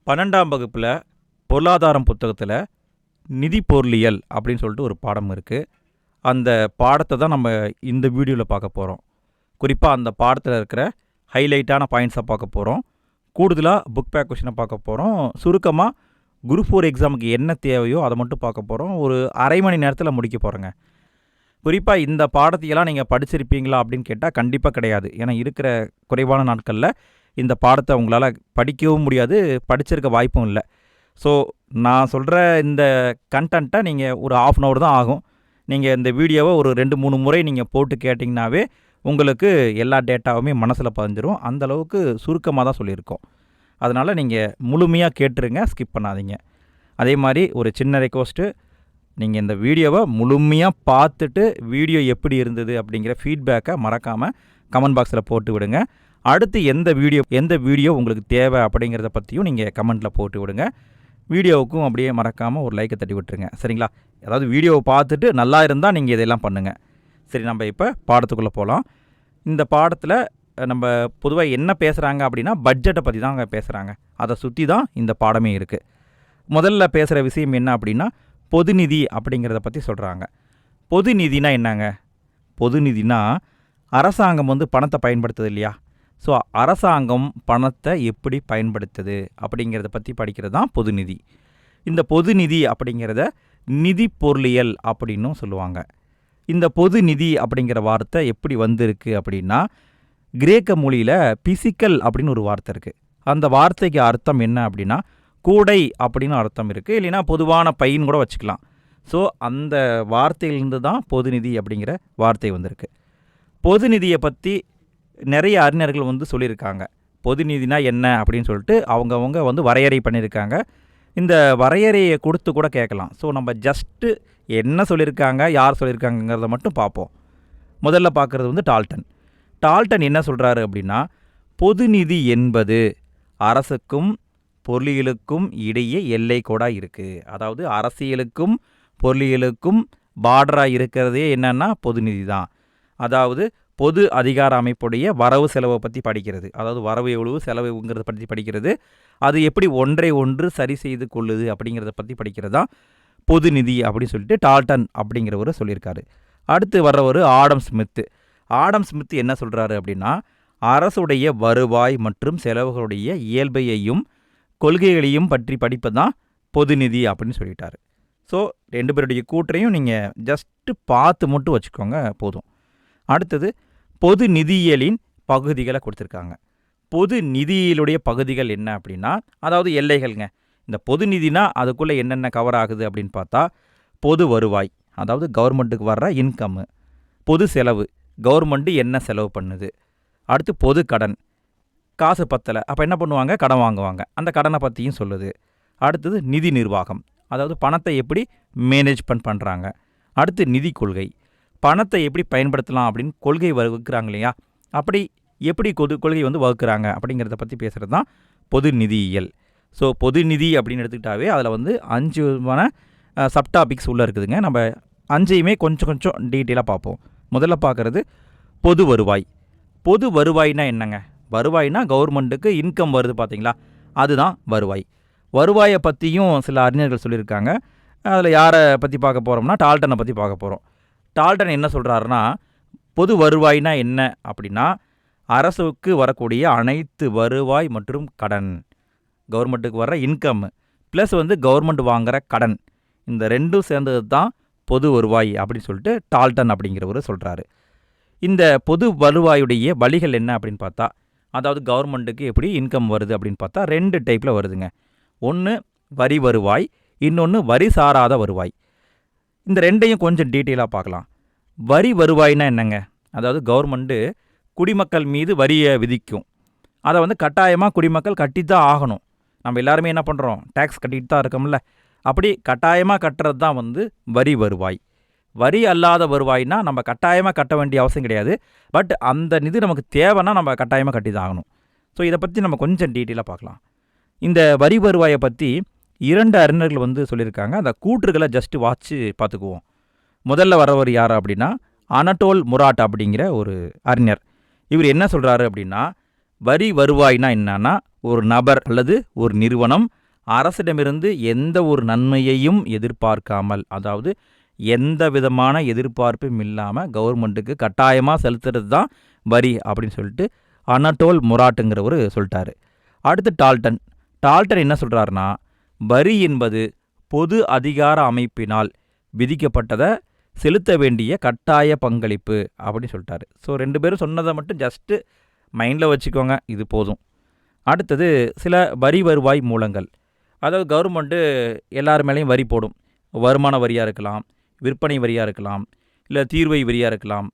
12ஆம் வகுப்பில் பொருளாதாரம் புத்தகத்தில் நிதி பொருளியல் அப்படின்னு சொல்லிட்டு ஒரு பாடம் இருக்குது. அந்த பாடத்தை தான் நம்ம இந்த வீடியோவில் பார்க்க போகிறோம். குறிப்பாக அந்த பாடத்தில் இருக்கிற ஹைலைட்டான பாயிண்ட்ஸை பார்க்க போகிறோம். கூடுதலாக புக் பேக் கொஷினை பார்க்க போகிறோம். சுருக்கமாக குரூப் 4 எக்ஸாமுக்கு என்ன தேவையோ அதை மட்டும் பார்க்க போகிறோம். ஒரு அரை மணி நேரத்தில் முடிக்க போகிறோங்க. குறிப்பாக இந்த பாடத்தையெல்லாம் நீங்கள் படிச்சிருப்பீங்களா அப்படின்னு கேட்டால் கண்டிப்பாக கிடையாது. ஏன்னா இருக்கிற குறைவான நாட்களில் இந்த பாடத்தை உங்களால் படிக்கவும் முடியாது, படிச்சிருக்க வாய்ப்பும் இல்லை. ஸோ நான் சொல்கிற இந்த கண்டென்ட்டை நீங்கள் ஒரு ½ hour தான் ஆகும். நீங்கள் இந்த வீடியோவை ஒரு 2-3 முறை நீங்கள் போட்டு கேட்டிங்கனாவே உங்களுக்கு எல்லா டேட்டாவுமே மனசில் பதிஞ்சிரும். அந்தளவுக்கு சுருக்கமாக தான் சொல்லியிருக்கோம். அதனால் நீங்கள் முழுமையாக கேட்டுருங்க, ஸ்கிப் பண்ணாதீங்க. அதே மாதிரி ஒரு சின்ன ரெக்வஸ்ட்டு, நீங்கள் இந்த வீடியோவை முழுமையாக பார்த்துட்டு வீடியோ எப்படி இருந்தது அப்படிங்கிற ஃபீட்பேக்கை மறக்காமல் கமெண்ட் பாக்ஸில் போட்டு விடுங்க. அடுத்து எந்த வீடியோ உங்களுக்கு தேவை அப்படிங்கிறத பற்றியும் நீங்கள் கமெண்ட்டில் போட்டு விடுங்க. வீடியோவுக்கும் அப்படியே மறக்காமல் ஒரு லைக்கை தட்டி விட்டுருங்க, சரிங்களா? அதாவது வீடியோவை பார்த்துட்டு நல்லா இருந்தால் நீங்கள் இதெல்லாம் பண்ணுங்கள். சரி, நம்ம இப்போ பாடத்துக்குள்ளே போகலாம். இந்த பாடத்தில் நம்ம பொதுவாக என்ன பேசுகிறாங்க அப்படின்னா பட்ஜெட்டை பற்றி தான் அங்கே பேசுகிறாங்க. அதை சுற்றி தான் இந்த பாடமே இருக்குது. முதல்ல பேசுகிற விஷயம் என்ன அப்படின்னா பொது நிதி அப்படிங்கிறத பற்றி சொல்கிறாங்க. பொது நிதினா என்னங்க? பொது நிதினா அரசாங்கம் பணத்தை பயன்படுத்துது இல்லையா? ஸோ அரசாங்கம் பணத்தை எப்படி பயன்படுத்துது அப்படிங்கிறத பற்றி படிக்கிறது தான் பொது நிதி. இந்த பொது நிதி அப்படிங்கிறத நிதி பொருளியல் அப்படின்னும் சொல்லுவாங்க. இந்த பொது நிதி அப்படிங்கிற வார்த்தை எப்படி வந்திருக்கு அப்படின்னா, கிரேக்க மொழியில் பிசிக்கல் அப்படின்னு ஒரு வார்த்தை இருக்குது. அந்த வார்த்தைக்கு அர்த்தம் என்ன அப்படின்னா கூடை அப்படின்னு அர்த்தம் இருக்குது, இல்லைன்னா பொதுவான பையன் கூட வச்சுக்கலாம். ஸோ அந்த வார்த்தையிலிருந்து தான் பொது நிதி அப்படிங்கிற வார்த்தை வந்திருக்கு. பொது நிதியை பற்றி நிறைய அறிஞர்கள் சொல்லியிருக்காங்க. பொது நிதினா என்ன அப்படின்னு சொல்லிட்டு அவங்கவுங்க வரையறை பண்ணியிருக்காங்க. இந்த வரையறையை கொடுத்து கூட கேட்கலாம். ஸோ நம்ம ஜஸ்ட்டு என்ன சொல்லியிருக்காங்க, யார் சொல்லியிருக்காங்கிறத மட்டும் பார்ப்போம். முதல்ல பார்க்குறது டால்டன் என்ன சொல்கிறாரு அப்படின்னா, பொது நிதி என்பது அரசுக்கும் பொருளியலுக்கும் இடையே எல்லை கோடாக இருக்குது. அதாவது அரசியலுக்கும் பொருளியலுக்கும் பார்டராக இருக்கிறதே என்னன்னா பொது நிதி தான். அதாவது பொது அதிகார அமைப்புடைய வரவு செலவை பற்றி படிக்கிறது. அதாவது வரவு எவ்வளவு செலவுங்கிறத பற்றி படிக்கிறது. அது எப்படி ஒன்றை ஒன்று சரி செய்து கொள்ளுது அப்படிங்கிறத பற்றி படிக்கிறது தான் பொது நிதி அப்படின்னு சொல்லிட்டு டால்டன் அப்படிங்கிறவர் சொல்லியிருக்காரு. அடுத்து வர்றவர் ஆடம் ஸ்மித் என்ன சொல்கிறாரு அப்படின்னா, அரசுடைய வருவாய் மற்றும் செலவுகளுடைய இயல்பையையும் கொள்கைகளையும் பற்றி படிப்பது தான் பொது நிதி அப்படின்னு சொல்லிட்டாரு. ஸோ 2 பேருடைய கூற்றையும் நீங்கள் ஜஸ்ட்டு பார்த்து மட்டும் வச்சுக்கோங்க போதும். அடுத்தது பொது நிதியியலின் பகுதிகளை கொடுத்துருக்காங்க. பொது நிதியிலுடைய பகுதிகள் என்ன அப்படின்னா, அதாவது எல்லைகள்ங்க. இந்த பொது நிதினா அதுக்குள்ளே என்னென்ன கவர் ஆகுது அப்படின்னு பார்த்தா, பொது வருவாய், அதாவது கவர்மெண்ட்டுக்கு வர்ற இன்கம்மு. பொது செலவு, கவர்மெண்ட்டு என்ன செலவு பண்ணுது. அடுத்து பொது கடன், காசு பத்தலை அப்போ என்ன பண்ணுவாங்க, கடன் வாங்குவாங்க, அந்த கடனை பற்றியும் சொல்லுது. அடுத்தது நிதி நிர்வாகம், அதாவது பணத்தை எப்படி மேனேஜ்மெண்ட் பண்ணுறாங்க. அடுத்து நிதி கொள்கை, பணத்தை எப்படி பயன்படுத்தலாம் அப்படின்னு கொள்கை வகுக்கிறாங்க இல்லையா, அப்படி எப்படி கொள்கை வகுக்கிறாங்க அப்படிங்கிறத பற்றி பேசுகிறது தான் பொது நிதியியல். ஸோ பொது நிதி அப்படின்னு எடுத்துக்கிட்டாவே அதில் 5 விதமான சப்டாபிக்ஸ் உள்ளே இருக்குதுங்க. நம்ம 5ஐயுமே கொஞ்சம் டீட்டெயிலாக பார்ப்போம். முதல்ல பார்க்குறது பொது வருவாய். பொது வருவாய்னா என்னங்க? வருவாய்னா கவர்மெண்ட்டுக்கு இன்கம் வருது பார்த்தீங்களா, அதுதான் வருவாய். வருவாயை பற்றியும் சில அறிஞர்கள் சொல்லியிருக்காங்க. அதில் யாரை பற்றி பார்க்க போகிறோம்னா டால்டனை பற்றி பார்க்க போகிறோம். டால்டன் என்ன சொல்கிறாருன்னா, பொது வருவாய்னா என்ன அப்படின்னா, அரசுக்கு வரக்கூடிய அனைத்து வருவாய் மற்றும் கடன், கவர்மெண்ட்டுக்கு வர்ற இன்கம் ப்ளஸ் கவர்மெண்ட் வாங்குகிற கடன், இந்த ரெண்டும் சேர்ந்தது தான் பொது வருவாய் அப்படின்னு சொல்லிட்டு டால்டன் அப்படிங்கிறவர் சொல்கிறாரு. இந்த பொது வருவாயுடைய வழிகள் என்ன அப்படின்னு பார்த்தா, அதாவது கவர்மெண்ட்டுக்கு எப்படி இன்கம் வருது அப்படின்னு பார்த்தா 2 டைப்பில் வருதுங்க. ஒன்று வரி வருவாய், இன்னொன்று வரி சாராத வருவாய். இந்த 2ஐயும் கொஞ்சம் டீட்டெயிலாக பார்க்கலாம். வரி வருவாய்னா என்னங்க? அதாவது கவர்மெண்ட்டு குடிமக்கள் மீது வரியை விதிக்கும். அதை கட்டாயமாக குடிமக்கள் கட்டி தான் ஆகணும். நம்ம எல்லாருமே என்ன பண்ணுறோம், டேக்ஸ் கட்டிட்டு தான் இருக்கோம்ல. அப்படி கட்டாயமாக கட்டுறது தான் வரி வருவாய். வரி அல்லாத வருவாய்னா நம்ம கட்டாயமாக கட்ட வேண்டிய அவசியம் கிடையாது. பட் அந்த நிதி நமக்கு தேவைன்னா நம்ம கட்டாயமாக கட்டி தான் ஆகணும். ஸோ இதை பற்றி நம்ம கொஞ்சம் டீட்டெயிலாக பார்க்கலாம். இந்த வரி வருவாயை பற்றி 2 அறிஞர்கள் சொல்லியிருக்காங்க. அந்த கூற்றுகளை ஜஸ்ட்டு வாட்சி பார்த்துக்குவோம். முதல்ல வரவர் யார் அப்படின்னா அனட்டோல் முராட் அப்படிங்கிற ஒரு அறிஞர். இவர் என்ன சொல்கிறாரு அப்படின்னா, வரி வருவாய்னா என்னன்னா ஒரு நபர் அல்லது ஒரு நிறுவனம் அரசிடமிருந்து எந்த ஒரு நன்மையையும் எதிர்பார்க்காமல், அதாவது எந்த விதமான எதிர்பார்ப்பும் இல்லாமல் கவர்மெண்ட்டுக்கு கட்டாயமாக செலுத்துறது தான் வரி அப்படின்னு சொல்லிட்டு அனட்டோல் மொராட்டுங்கிறவர் சொல்லிட்டாரு. அடுத்து டால்டன் என்ன சொல்கிறாருன்னா, வரி என்பது பொது அதிகார அமைப்பினால் விதிக்கப்பட்டதை செலுத்த வேண்டிய கட்டாய பங்களிப்பு அப்படின்னு சொல்லிட்டாரு. ஸோ 2 பேரும் சொன்னதை மட்டும் ஜஸ்ட்டு மைண்டில் வச்சுக்கோங்க, இது போதும். அடுத்தது சில வரி வருவாய் மூலங்கள். அதாவது கவர்மெண்ட்டு எல்லார் மேலேயும் வரி போடும். வருமான வரியாக இருக்கலாம், விற்பனை வரியாக இருக்கலாம், இல்லை தீர்வை வரியாக இருக்கலாம்,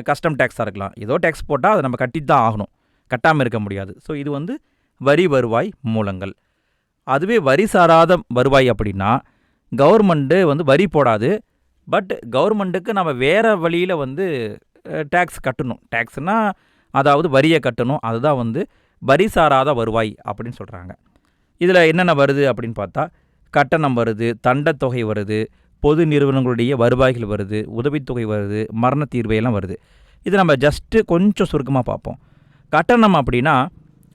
கஸ்டம் டேக்ஸாக இருக்கலாம். ஏதோ டேக்ஸ் போட்டால் அதை நம்ம கட்டி தான் ஆகணும், கட்டாமல் இருக்க முடியாது. ஸோ இது வந்து வரி வருவாய் மூலங்கள். அதுவே வரி சாராத வருவாய் அப்படின்னா கவர்மெண்ட்டு வந்து வரி போடாது, பட் கவர்மெண்ட்டுக்கு நம்ம வேறு வழியில் வந்து டேக்ஸ் கட்டணும். டேக்ஸ்னால் அதாவது வரியை கட்டணும். அதுதான் வந்து வரி சாராத வருவாய் அப்படின்னு சொல்கிறாங்க. இதில் என்னென்ன வருது அப்படின்னு பார்த்தா, கட்டணம் வருது, தண்டத்தொகை வருது, பொது நிறுவனங்களுடைய வருவாய்கள் வருது, உதவித்தொகை வருது, மரண தீர்வையெல்லாம் வருது. இது நம்ம ஜஸ்ட்டு கொஞ்சம் சுருக்கமாக பார்ப்போம். கட்டணம் அப்படின்னா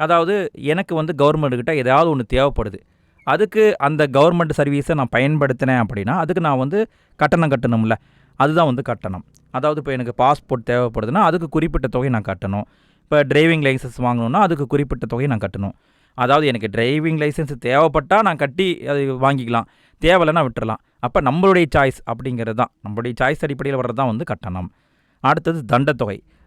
அதாவது எனக்கு வந்து கவர்மெண்ட்டுக்கிட்ட ஏதாவது ஒன்று தேவைப்படுது, அதுக்கு அந்த கவர்மெண்ட் சர்வீஸை நான் பயன்படுத்தினேன் அப்படின்னா அதுக்கு நான் வந்து கட்டணம் கட்டணும்ல, அதுதான் வந்து கட்டணம். அதாவது இப்போ எனக்கு பாஸ்போர்ட் தேவைப்படுதுன்னா அதுக்கு குறிப்பிட்ட தொகை நான் கட்டணும். இப்போ டிரைவிங் லைசன்ஸ் வாங்கணுன்னா அதுக்கு குறிப்பிட்ட தொகை நான் கட்டணும். அதாவது எனக்கு டிரைவிங் லைசன்ஸ் தேவைப்பட்டால் நான் கட்டி அது வாங்கிக்கலாம், தேவையில்லைன்னா விட்டுறலாம். அப்போ நம்மளுடைய சாய்ஸ் அப்படிங்கிறது தான், நம்மளுடைய சாய்ஸ் அடிப்படையில் வர்றது தான் வந்து கட்டணம். அடுத்தது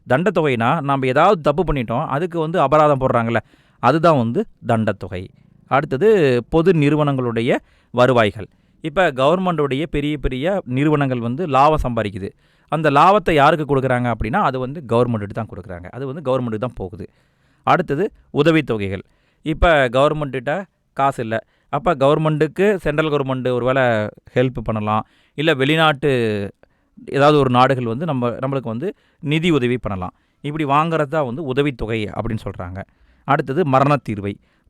தண்டத்தொகைனா நம்ம ஏதாவது தப்பு பண்ணிட்டோம், அதுக்கு வந்து அபராதம் போடுறாங்கள்ல, அதுதான் வந்து தண்டத்தொகை. அடுத்தது பொது நிறுவனங்களுடைய வருவாய்கள். இப்போ கவர்மெண்ட்டுடைய பெரிய பெரிய நிறுவனங்கள் வந்து லாபம் சம்பாதிக்குது, அந்த லாபத்தை யாருக்கு கொடுக்குறாங்க அப்படின்னா அது வந்து கவர்மெண்ட்டுக்கு தான் கொடுக்குறாங்க, அது வந்து கவர்மெண்ட்டுக்கு தான் போகுது. அடுத்தது உதவித்தொகைகள். இப்போ கவர்மெண்ட்டுகிட்ட காசு இல்லை, அப்போ கவர்மெண்ட்டுக்கு சென்ட்ரல் கவர்மெண்ட்டு ஒரு வேளை ஹெல்ப் பண்ணலாம், இல்லை வெளிநாட்டு ஏதாவது ஒரு நாடுகள் வந்து நம்மளுக்கு வந்து நிதி உதவி பண்ணலாம். இப்படி வாங்குறது தான் வந்து உதவித்தொகை அப்படின்னு சொல்கிறாங்க. அடுத்தது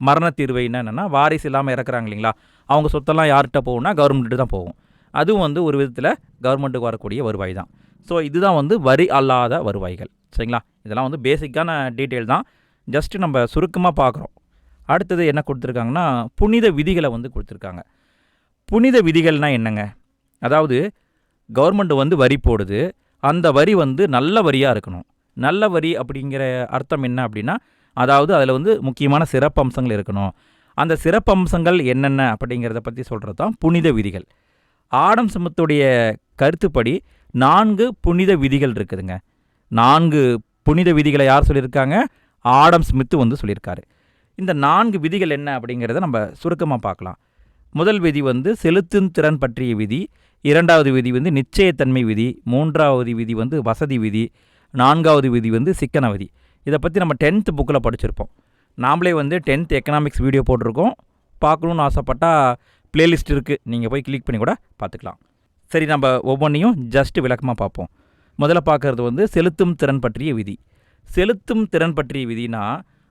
மரணத்தீர்வைன்னா என்னென்னா, வாரிசு இல்லாமல் இறக்குறாங்க இல்லைங்களா, அவங்க சொத்தெல்லாம் யார்கிட்ட போகும்னா கவர்மெண்ட்டு தான் போகும். அதுவும் வந்து ஒரு விதத்தில் கவர்மெண்ட்டுக்கு வரக்கூடிய வருவாய் தான். ஸோ இதுதான் வந்து வரி அல்லாத வருவாய்கள். சரிங்களா, இதெல்லாம் வந்து பேசிக்கான டீட்டெயில் தான், ஜஸ்ட்டு நம்ம சுருக்கமாக பார்க்குறோம். அடுத்தது என்ன கொடுத்துருக்காங்கன்னா, புனித விதிகளை வந்து கொடுத்துருக்காங்க. புனித விதிகள்னால் என்னங்க, அதாவது கவர்மெண்ட் வந்து வரி போடுது, அந்த வரி வந்து நல்ல வரியாக இருக்கணும். நல்ல வரி அப்படிங்கிற அர்த்தம் என்ன அப்படின்னா, அதாவது அதில் வந்து முக்கியமான சிறப்பம்சங்கள் இருக்கணும். அந்த சிறப்பம்சங்கள் என்னென்ன அப்படிங்கிறத பற்றி சொல்கிறது தான் புனித விதிகள். ஆடம் ஸ்மித்துடைய கருத்துப்படி 4 புனித விதிகள் இருக்குதுங்க. 4 புனித விதிகளை யார் சொல்லியிருக்காங்க, ஆடம் ஸ்மித்து வந்து சொல்லியிருக்காரு. இந்த 4 விதிகள் என்ன அப்படிங்கிறத நம்ம சுருக்கமாக பார்க்கலாம். முதல் விதி வந்து செலுத்தும் திறன் பற்றிய விதி, 2வது விதி வந்து நிச்சயத்தன்மை விதி, 3வது விதி வந்து வசதி விதி, 4வது விதி வந்து சிக்கன விதி. இதை பற்றி நம்ம 10th புக்கில் படிச்சிருப்போம். நாமளே வந்து 10th எக்கனாமிக்ஸ் வீடியோ போட்டிருக்கோம், பார்க்கணுன்னு ஆசைப்பட்டால் ப்ளேலிஸ்ட் இருக்குது, நீங்கள் போய் கிளிக் பண்ணி கூட பார்த்துக்கலாம். சரி, நம்ம ஒவ்வொன்றையும் ஜஸ்ட்டு விளக்கமாக பார்ப்போம். முதல்ல பார்க்குறது வந்து செலுத்தும் திறன் பற்றிய விதி. செலுத்தும் திறன் பற்றிய விதினா,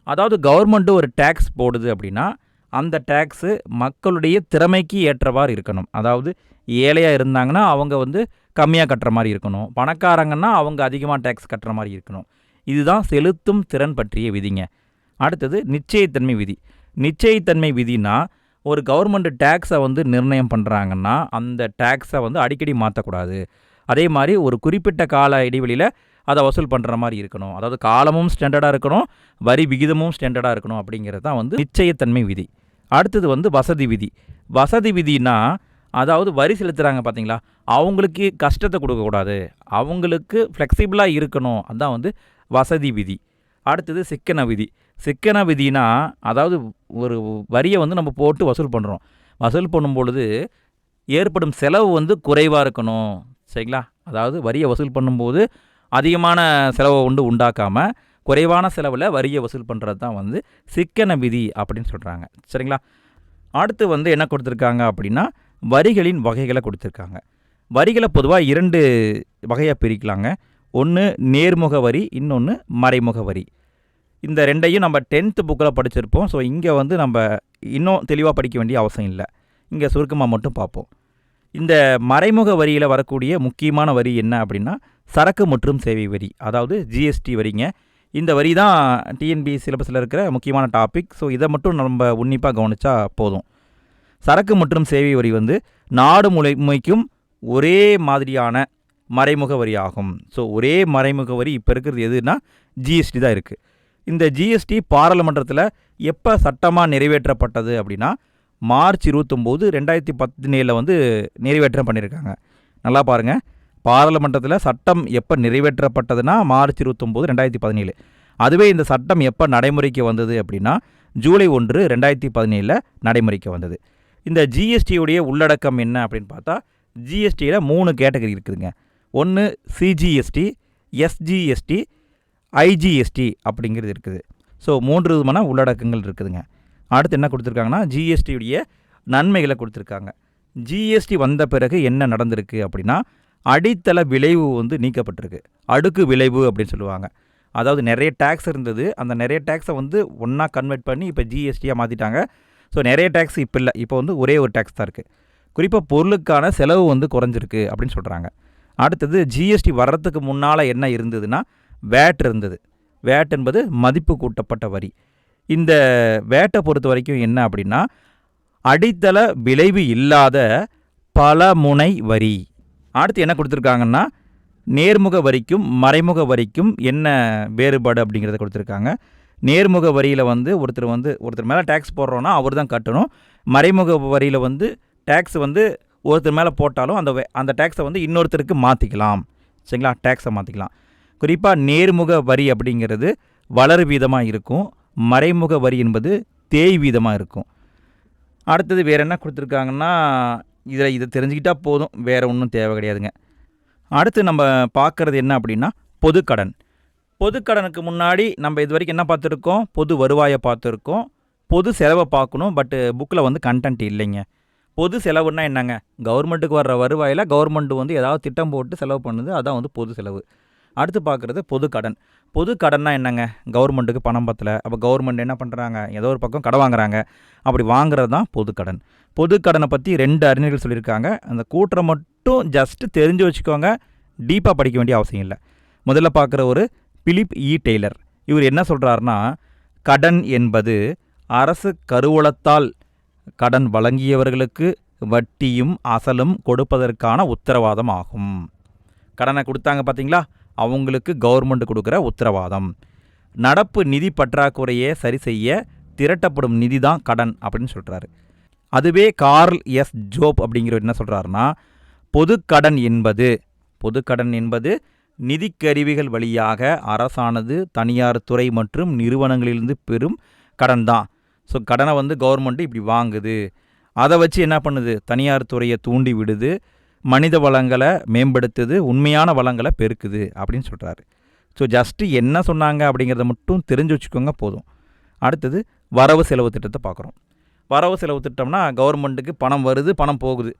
அதாவது கவர்மெண்ட்டு ஒரு டேக்ஸ் போடுது அப்படின்னா அந்த டேக்ஸு மக்களுடைய திறமைக்கு ஏற்றவாறு இருக்கணும். அதாவது ஏழையாக இருந்தாங்கன்னா அவங்க வந்து கம்மியாக கட்டுற மாதிரி இருக்கணும், பணக்காரங்கன்னா அவங்க அதிகமாக டேக்ஸ் கட்டுற மாதிரி இருக்கணும். இதுதான் செலுத்தும் திறன் பற்றிய விதிங்க. அடுத்தது நிச்சயத்தன்மை விதினா, ஒரு கவர்மெண்ட் டேக்ஸை வந்து நிர்ணயம் பண்ணுறாங்கன்னா அந்த டேக்ஸை வந்து அடிக்கடி மாற்றக்கூடாது. அதே மாதிரி ஒரு குறிப்பிட்ட கால இடைவெளியில் அதை வசூல் பண்ணுற மாதிரி இருக்கணும். அதாவது காலமும் ஸ்டாண்டர்டாக இருக்கணும், வரி விகிதமும் ஸ்டாண்டர்டாக இருக்கணும். அப்படிங்கிறது தான் வந்து நிச்சயத்தன்மை விதி. அடுத்தது வந்து வசதி விதினா, அதாவது வரி செலுத்துகிறாங்க பார்த்தீங்களா, அவங்களுக்கு கஷ்டத்தை கொடுக்கக்கூடாது, அவங்களுக்கு ஃப்ளெக்சிபிளாக இருக்கணும், அதுதான் வந்து வசதி விதி. அடுத்தது சிக்கன விதினா, அதாவது ஒரு வரியை வந்து நம்ம போட்டு வசூல் பண்ணும் பொழுது ஏற்படும் செலவு வந்து குறைவாக இருக்கணும். சரிங்களா, அதாவது வரியை வசூல் பண்ணும்போது அதிகமான செலவை உண்டாக்காமல் குறைவான செலவில் வரியை வசூல் பண்ணுறது தான் வந்து சிக்கன விதி அப்படின்னு சொல்கிறாங்க. சரிங்களா, அடுத்து வந்து என்ன கொடுத்துருக்காங்க அப்படின்னா, வரிகளின் வகைகளை கொடுத்துருக்காங்க. வரிகளை பொதுவாக 2 வகையாக பிரிக்கலாங்க. ஒன்று நேர்முக வரி, இன்னொன்று மறைமுக வரி. இந்த 2ஐயும் நம்ம 10th புக்கில் படிச்சிருப்போம். ஸோ இங்கே வந்து நம்ம இன்னும் தெளிவாக படிக்க வேண்டிய அவசியம் இல்லை, இங்கே சுருக்கமாக மட்டும் பார்ப்போம். இந்த மறைமுக வரியில் வரக்கூடிய முக்கியமான வரி என்ன அப்படின்னா, சரக்கு மற்றும் சேவை வரி, அதாவது ஜிஎஸ்டி வரிங்க. இந்த வரி தான் டிஎன்பிஎஸ்சி சிலபஸில் இருக்கிற முக்கியமான டாபிக். ஸோ இதை மட்டும் நம்ம உன்னிப்பாக கவனித்தா போதும். சரக்கு மற்றும் சேவை வரி வந்து நாடு முழுமைக்கும் ஒரே மாதிரியான மறைமுக வரி ஆகும். ஸோ ஒரே மறைமுக வரி இப்போ இருக்கிறது எதுனா ஜிஎஸ்டி தான் இருக்குது. இந்த ஜிஎஸ்டி பாராளுமன்றத்தில் எப்போ சட்டமாக நிறைவேற்றப்பட்டது அப்படின்னா மார்ச் 29, 2017 வந்து நிறைவேற்றம் பண்ணியிருக்காங்க. நல்லா பாருங்கள், பாராளுமன்றத்தில் சட்டம் எப்போ நிறைவேற்றப்பட்டதுன்னா மார்ச் 29, 2017. அதுவே இந்த சட்டம் எப்போ நடைமுறைக்கு வந்தது அப்படின்னா ஜூலை 1, 2017 நடைமுறைக்கு வந்தது. இந்த ஜிஎஸ்டியுடைய உள்ளடக்கம் என்ன அப்படின்னு பார்த்தா ஜிஎஸ்டியில் 3 கேட்டகரி இருக்குதுங்க. ஒன்று சிஜிஎஸ்டி, எஸ்ஜிஎஸ்டி, ஐஜிஎஸ்டி அப்படிங்கிறது இருக்குது. ஸோ 3 விதமான உள்ளடக்கங்கள் இருக்குதுங்க. அடுத்து என்ன கொடுத்துருக்காங்கன்னா ஜிஎஸ்டியுடைய நன்மைகளை கொடுத்துருக்காங்க. ஜிஎஸ்டி வந்த பிறகு என்ன நடந்திருக்கு அப்படின்னா அடித்தள விளைவு வந்து நீக்கப்பட்டிருக்கு. அடுக்கு விளைவு அப்படின்னு சொல்லுவாங்க. அதாவது நிறைய டேக்ஸ் இருந்தது, அந்த நிறைய டேக்ஸை வந்து ஒன்றா கன்வெர்ட் பண்ணி இப்போ ஜிஎஸ்டியாக மாற்றிட்டாங்க. ஸோ நிறைய டேக்ஸ் இப்போ இல்லை, இப்போ வந்து ஒரே ஒரு டேக்ஸ் தான் இருக்குது. குறிப்பாக பொருளுக்கான செலவு வந்து குறைஞ்சிருக்கு அப்படின்னு சொல்கிறாங்க. அடுத்தது ஜிஎஸ்டி வர்றதுக்கு முன்னால் என்ன இருந்ததுன்னா வேட் இருந்தது. வேட் என்பது மதிப்பு கூட்டப்பட்ட வரி. இந்த வேட்டை பொறுத்த வரைக்கும் என்ன அப்படின்னா அடித்தள விளைவு இல்லாத பலமுனை வரி. அடுத்து என்ன கொடுத்துருக்காங்கன்னா நேர்முக வரிக்கும் மறைமுக வரிக்கும் என்ன வேறுபாடு அப்படிங்கிறத கொடுத்துருக்காங்க. நேர்முக வரியில் வந்து ஒருத்தர் மேலே டேக்ஸ் போடுறோன்னா அவர் தான் கட்டணும். மறைமுக வரியில் வந்து டேக்ஸ் வந்து ஒருத்தர் மேலே போட்டாலும் அந்த டேக்ஸை வந்து இன்னொருத்தருக்கு மாற்றிக்கலாம். சரிங்களா, டேக்ஸை மாற்றிக்கலாம். குறிப்பாக நேர்முக வரி அப்படிங்கிறது வளர் வீதமாக இருக்கும், மறைமுக வரி என்பது தேய் வீதமாக இருக்கும். அடுத்தது வேறு என்ன கொடுத்துருக்காங்கன்னா இதை தெரிஞ்சுக்கிட்டால் போதும், வேறு ஒன்றும் தேவை கிடையாதுங்க. அடுத்து நம்ம பார்க்குறது என்ன அப்படின்னா பொதுக்கடன். பொதுக்கடனுக்கு முன்னாடி நம்ம இது வரைக்கும் என்ன பார்த்துருக்கோம், பொது வருவாயை பார்த்துருக்கோம். பொது செலவை பார்க்கணும், பட்டு புக்கில் வந்து கண்டென்ட் இல்லைங்க. பொது செலவுன்னா என்னங்க, கவர்மெண்ட்டுக்கு வர்ற வருவாயில் கவர்மெண்ட்டு வந்து ஏதாவது திட்டம் போட்டு செலவு பண்ணுது, அதான் வந்து பொது செலவு. அடுத்து பார்க்குறது பொதுக்கடன். பொதுக்கடன்னா என்னங்க, கவர்மெண்ட்டுக்கு பணம் பத்தலை, அப்போ கவர்மெண்ட் என்ன பண்ணுறாங்க, ஏதோ ஒரு பக்கம் கடன் வாங்குறாங்க, அப்படி வாங்குறது தான் பொதுக்கடன். பொதுக்கடனை பற்றி 2 அறிஞர்கள் சொல்லியிருக்காங்க. அந்த கூற்றை மட்டும் ஜஸ்ட்டு தெரிஞ்சு வச்சுக்கோங்க, டீப்பாக படிக்க வேண்டிய அவசியம் இல்லை. முதல்ல பார்க்குற ஒரு பிலிப் இ டெய்லர். இவர் என்ன சொல்கிறாருன்னா கடன் என்பது அரசு கருவூலத்தால் கடன் வழங்கியவர்களுக்கு வட்டியும் அசலும் கொடுப்பதற்கான உத்தரவாதம் ஆகும். கடனை கொடுத்தாங்க பார்த்தீங்களா, அவங்களுக்கு கவர்மெண்ட் கொடுக்குற உத்தரவாதம். நடப்பு நிதி பற்றாக்குறையை சரி செய்ய திரட்டப்படும் நிதி தான் கடன் அப்படின்னு சொல்கிறாரு. அதுவே கார்ல் எஸ் ஜோப் அப்படிங்கிறவர் என்ன சொல்கிறாருன்னா பொதுக்கடன் என்பது நிதிக்கருவிகள் வழியாக அரசானது தனியார் துறை மற்றும் நிறுவனங்களிலிருந்து பெறும் கடன் தான். ஸோ கடனை வந்து கவர்மெண்ட்டு இப்படி வாங்குது, அதை வச்சு என்ன பண்ணுது, தனியார் துறையை தூண்டி விடுது, மனித வளங்களை மேம்படுத்துது, உண்மையான வளங்களை பெருக்குது அப்படின்னு சொல்கிறாரு. ஸோ ஜஸ்ட்டு என்ன சொன்னாங்க அப்படிங்கிறத மட்டும் தெரிஞ்சு வச்சுக்கோங்க போதும். அடுத்தது வரவு செலவு திட்டத்தை பார்க்குறோம். வரவு செலவு திட்டம்னா கவர்மெண்ட்டுக்கு பணம் வருது, பணம் போகுது.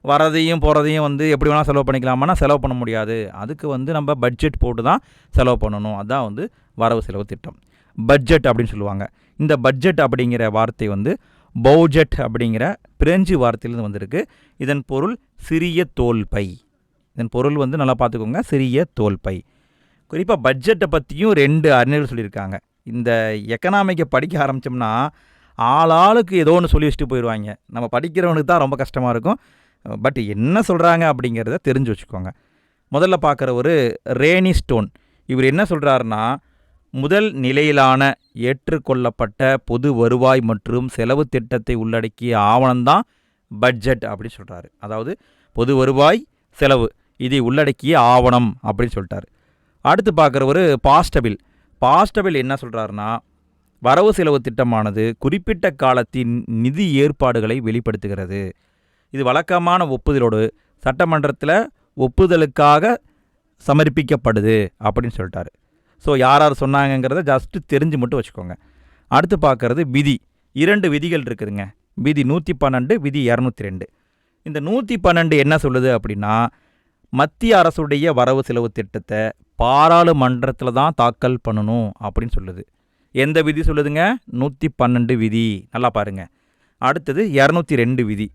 வரதையும் போகிறதையும் வந்து எப்படி வேணால் செலவு பண்ணிக்கலாமான்னா செலவு பண்ண முடியாது. அதுக்கு வந்து நம்ம பட்ஜெட் போட்டு தான் செலவு பண்ணணும். அதுதான் வந்து வரவு செலவு திட்டம். பட்ஜெட் அப்படின்னு சொல்லுவாங்க. இந்த பட்ஜெட் அப்படிங்கிற வார்த்தை வந்து பௌஜெட் அப்படிங்கிற பிரெஞ்சு வார்த்தையிலேருந்து வந்திருக்கு. இதன் பொருள் சிறிய தோல்பை. இதன் பொருள் வந்து நல்லா பார்த்துக்கோங்க, சிறிய தோல்பை. குறிப்பாக பட்ஜெட்டை பற்றியும் 2 அறிஞர்கள் சொல்லியிருக்காங்க. இந்த எக்கனாமிக்கை படிக்க ஆரம்பித்தோம்னா ஆளாளுக்கு ஏதோ ஒன்று சொல்லி வச்சுட்டு போயிடுவாங்க. நம்ம படிக்கிறவனுக்கு தான் ரொம்ப கஷ்டமாக இருக்கும். பட் என்ன சொல்கிறாங்க அப்படிங்கிறத தெரிஞ்சு வச்சுக்கோங்க. முதல்ல பார்க்குற ஒரு ரேனி ஸ்டோன். இவர் என்ன சொல்கிறாருன்னா முதல் நிலையிலான ஏற்றுக்கொள்ளப்பட்ட பொது வருவாய் மற்றும் செலவு திட்டத்தை உள்ளடக்கிய ஆவணம்தான் பட்ஜெட் அப்படின்னு சொல்கிறாரு. அதாவது பொது வருவாய் செலவு இதை உள்ளடக்கிய ஆவணம் அப்படின்னு சொல்லிட்டாரு. அடுத்து பார்க்குற ஒரு பாஸ்டபிள் என்ன சொல்கிறாருன்னா வரவு செலவு திட்டமானது குறிப்பிட்ட காலத்தின் நிதி ஏற்பாடுகளை வெளிப்படுத்துகிறது. இது வழக்கமான ஒப்புதலோடு சட்டமன்றத்தில் ஒப்புதலுக்காக சமர்ப்பிக்கப்படுது அப்படின்னு சொல்லிட்டாரு. ஸோ யார் சொன்னாங்கங்கிறத ஜஸ்ட்டு தெரிஞ்சு மட்டும் வச்சுக்கோங்க. அடுத்து பார்க்குறது விதி. 2 விதிகள் இருக்குதுங்க. விதி 112, விதி 202. இந்த 112 என்ன சொல்லுது அப்படின்னா மத்திய அரசுடைய வரவு செலவு திட்டத்தை பாராளுமன்றத்தில் தான் தாக்கல் பண்ணணும் அப்படின்னு சொல்லுது. எந்த விதி சொல்லுதுங்க, 112 விதி. நல்லா பாருங்கள். அடுத்தது 202 விதி.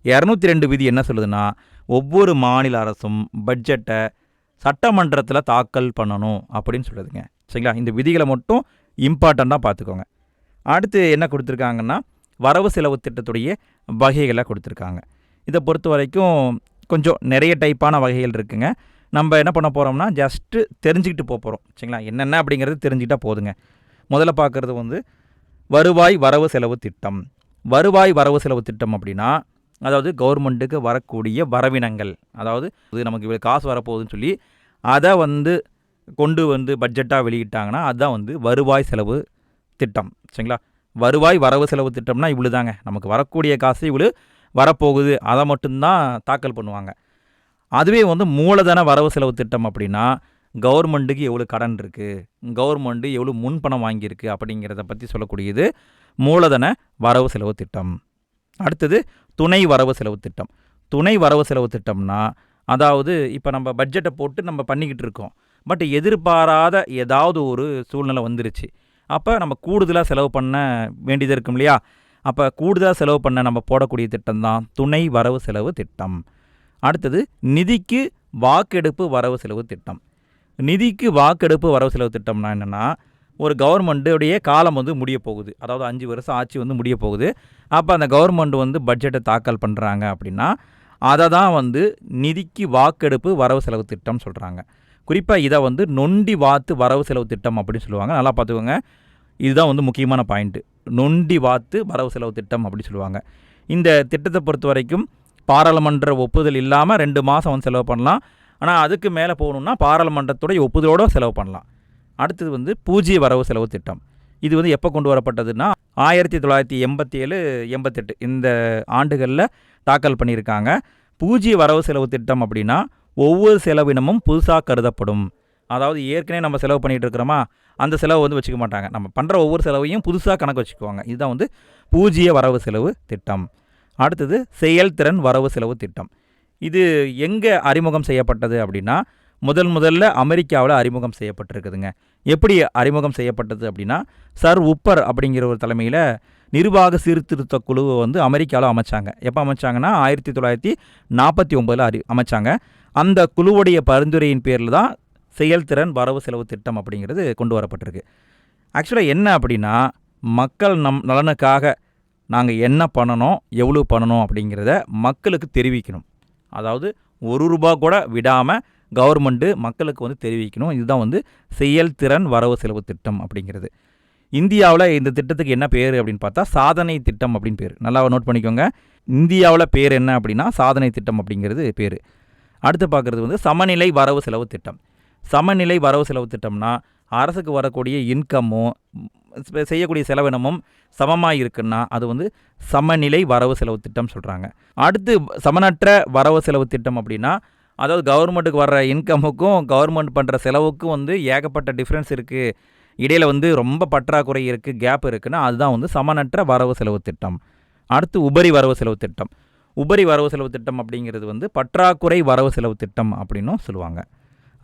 202 விதி என்ன சொல்லுதுன்னா ஒவ்வொரு மாநில அரசும் பட்ஜெட்டை சட்டமன்றத்தில் தாக்கல் பண்ணணும் அப்படின்னு சொல்லுதுங்க. சரிங்களா? இந்த விதிகளை மட்டும் இம்பார்ட்டண்ட்டாக பார்த்துக்கோங்க. அடுத்து என்ன கொடுத்துருக்காங்கன்னா, வரவு செலவு திட்டத்துடைய வகைகளை கொடுத்துருக்காங்க. இதை பொறுத்த வரைக்கும் கொஞ்சம் நிறைய டைப்பான வகைகள் இருக்குங்க. நம்ம என்ன பண்ண போகிறோம்னா, ஜஸ்ட்டு தெரிஞ்சுக்கிட்டு போகிறோம். சரிங்களா? என்னென்ன அப்படிங்கிறது தெரிஞ்சுக்கிட்டா போதுங்க. முதல்ல பார்க்குறது வந்து வருவாய் வரவு செலவு திட்டம். வருவாய் வரவு செலவு திட்டம் அப்படின்னா, அதாவது கவர்மெண்ட்டுக்கு வரக்கூடிய வரவினங்கள், அதாவது இது நமக்கு இவ்வளோ காசு வரப்போகுதுன்னு சொல்லி அதை வந்து கொண்டு வந்து பட்ஜெட்டாக வெளியிட்டாங்கன்னா அதுதான் வந்து வருவாய் செலவு திட்டம். சரிங்களா? வருவாய் வரவு செலவு திட்டம்னா இவ்வளோ தாங்க, நமக்கு வரக்கூடிய காசு இவ்வளோ வரப்போகுது, அதை மட்டும்தான் தாக்கல் பண்ணுவாங்க. அதுவே வந்து மூலதன வரவு செலவு திட்டம் அப்படின்னா கவர்மெண்ட்டுக்கு எவ்வளோ கடன் இருக்குது, கவர்மெண்ட்டு எவ்வளோ முன்பணம் வாங்கியிருக்கு அப்படிங்கிறத பற்றி சொல்லக்கூடியது மூலதன வரவு செலவு திட்டம். அடுத்தது துணை வரவு செலவு திட்டம். துணை வரவு செலவு திட்டம்னா அதாவது இப்போ நம்ம பட்ஜெட்டை போட்டு நம்ம பண்ணிக்கிட்டு இருக்கோம், பட் எதிர்பாராத ஏதாவது ஒரு சூழ்நிலை வந்துருச்சு, அப்போ நம்ம கூடுதலாக செலவு பண்ண வேண்டியது இருக்கும் இல்லையா? அப்போ கூடுதலாக செலவு பண்ண நம்ம போடக்கூடிய திட்டம் தான் துணை வரவு செலவு திட்டம். அடுத்தது நிதிக்கு வாக்கெடுப்பு வரவு செலவு திட்டம். நிதிக்கு வாக்கெடுப்பு வரவு செலவு திட்டம்னா என்னென்னா, ஒரு கவர்மெண்ட்டுடைய காலம் வந்து முடிய போகுது, அதாவது 5 வருஷம் ஆட்சி வந்து முடிய போகுது. அப்போ அந்த கவர்மெண்ட் வந்து பட்ஜெட்டை தாக்கல் பண்ணுறாங்க அப்படின்னா அதை தான் வந்து நிதிக்கு வாக்கெடுப்பு வரவு செலவு திட்டம் சொல்கிறாங்க. குறிப்பாக இதை வந்து நொண்டி வாத்து வரவு செலவு திட்டம் அப்படின்னு சொல்லுவாங்க. நல்லா பார்த்துக்கோங்க, இதுதான் வந்து முக்கியமான பாயிண்ட்டு. நொண்டி வாத்து வரவு செலவு திட்டம் அப்படி சொல்லுவாங்க. இந்த திட்டத்தை பொறுத்த வரைக்கும் பாராளுமன்ற ஒப்புதல் இல்லாமல் 2 மாதம் வந்து செலவு பண்ணலாம். ஆனால் அதுக்கு மேலே போகணுன்னா பாராளுமன்றத்துடைய ஒப்புதலோடு செலவு பண்ணலாம். அடுத்தது வந்து பூஜ்ய வரவு செலவு திட்டம். இது வந்து எப்போ கொண்டு வரப்பட்டதுன்னா 1987, 88 இந்த ஆண்டுகளில் தாக்கல் பண்ணியிருக்காங்க. பூஜ்ய வரவு செலவு திட்டம் அப்படின்னா ஒவ்வொரு செலவினமும் புதுசாக கருதப்படும். அதாவது ஏற்கனவே நம்ம செலவு பண்ணிகிட்டு இருக்கிறோமா, அந்த செலவு வந்து வச்சுக்க மாட்டாங்க, நம்ம பண்ணுற ஒவ்வொரு செலவையும் புதுசாக கணக்கு வச்சுக்குவாங்க. இதுதான் வந்து பூஜ்ய வரவு செலவு திட்டம். அடுத்தது செயல்திறன் வரவு செலவு திட்டம். இது எங்கே அறிமுகம் செய்யப்பட்டது அப்படின்னா முதல்ல அமெரிக்காவில் அறிமுகம் செய்யப்பட்டிருக்குதுங்க. எப்படி அறிமுகம் செய்யப்பட்டது அப்படின்னா, சர் உப்பர் அப்படிங்கிற ஒரு தலைமையில் நிர்வாக சீர்திருத்த குழுவை வந்து அமெரிக்காவில் அமைச்சாங்க. எப்போ அமைச்சாங்கன்னா 1949 அமைச்சாங்க. அந்த குழுவுடைய பரிந்துரையின் பேரில் தான் செயல்திறன் வரவு செலவு திட்டம் அப்படிங்கிறது கொண்டு வரப்பட்டிருக்கு. ஆக்சுவலாக என்ன அப்படின்னா, மக்கள் நலனுக்காக நாங்கள் என்ன பண்ணணும், எவ்வளோ பண்ணணும் அப்படிங்கிறத மக்களுக்கு தெரிவிக்கணும். அதாவது ₹1 கூட விடாமல் கவர்மெண்ட்டு மக்களுக்கு வந்து தெரிவிக்கணும். இதுதான் வந்து செயல்திறன் வரவு செலவு திட்டம் அப்படிங்கிறது. இந்தியாவில் இந்த திட்டத்துக்கு என்ன பேர் அப்படின்னு பார்த்தா சாதனை திட்டம் அப்படின்னு பேர். நல்லா நோட் பண்ணிக்கோங்க, இந்தியாவில் பேர் என்ன அப்படின்னா சாதனை திட்டம் அப்படிங்கிறது பேர். அடுத்து பார்க்குறது வந்து சமநிலை வரவு செலவு திட்டம். சமநிலை வரவு செலவு திட்டம்னா அரசுக்கு வரக்கூடிய இன்கமும் செய்யக்கூடிய செலவினமும் சமமாக இருக்குன்னா அது வந்து சமநிலை வரவு செலவு திட்டம் சொல்கிறாங்க. அடுத்து சமனற்ற வரவு செலவு திட்டம் அப்படின்னா அதாவது கவர்மெண்ட்டுக்கு வர்ற இன்கமுக்கும் கவர்மெண்ட் பண்ணுற செலவுக்கும் வந்து ஏகப்பட்ட டிஃப்ரென்ஸ் இருக்குது, இடையில் வந்து ரொம்ப பற்றாக்குறை இருக்குது, கேப் இருக்குன்னா அதுதான் வந்து சமனற்ற வரவு செலவு திட்டம். அடுத்து உபரி வரவு செலவு திட்டம். உபரி வரவு செலவு திட்டம் அப்படிங்கிறது வந்து பற்றாக்குறை வரவு செலவு திட்டம் அப்படின்னும் சொல்லுவாங்க.